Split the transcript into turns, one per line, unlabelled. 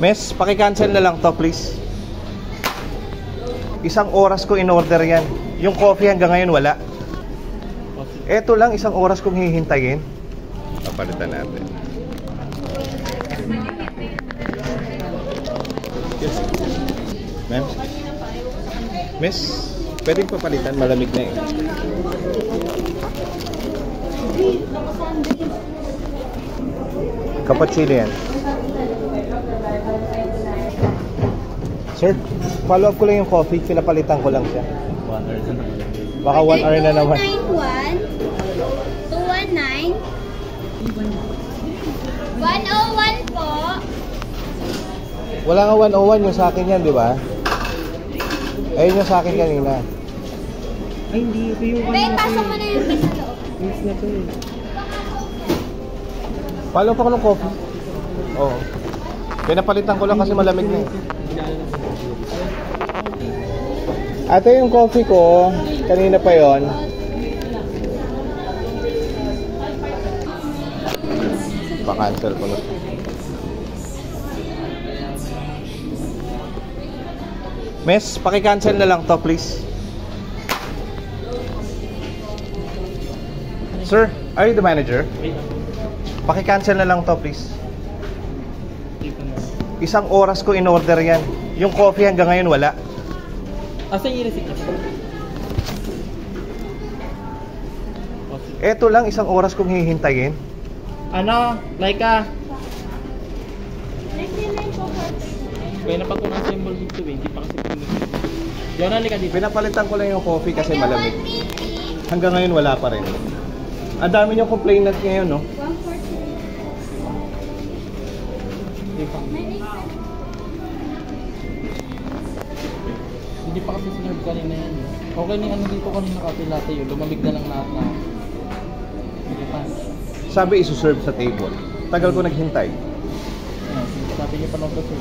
Miss, paki-cancel na lang to, please. Isang oras ko in-order yan. Yung coffee hanggang ngayon wala. Eto lang, isang oras kong hihintayin. Papalitan natin. Yes. Ma'am? Miss, pwedeng papalitan, malamig na eh. Cappuccino yan. Sir, follow up ko lang yung coffee. Pinapalitan ko lang siya.
1 hour na naman.
Baka 1 hour na naman.
219 101 po.
Wala nga 101 yung sa akin yan, di ba? Ayun yung sa akin kanina.
Ay, hindi. Ito yung
Bay, pasok mo na yung case sa loob.
Miss na to eh.
Follow pa ko ng coffee. Oo. Pinapalitan ko lang kasi malamig na eh. Ito yung coffee ko. Kanina pa yon. Pa-cancel ko na. Miss, paki-cancel na lang to, please. Sir, are you the manager? Paki-cancel na lang to, please. Isang oras ko in-order yan. Yung coffee hanggang ngayon wala.
Asan yung receipt niya?
Eto lang, isang oras kong hihintayin.
Ano? Laika? Kaya na pag kung nasa yung bulbog to eh, hindi pa kasi pinag-ibig. Diyan na, lika dito.
Pinapalitan ko lang yung coffee kasi malamig. Hanggang ngayon wala pa rin. Ang dami niyong complainant ngayon, no?
Hindi pa kasi sinerve kanina yan. Okay na yung ano dito kanina kasi latte yun. Lumamig na lang lahat na. Hindi pa.
Sabi isuserve sa table. Tagal ko naghintay.
Sabi niyo pa nung to sir.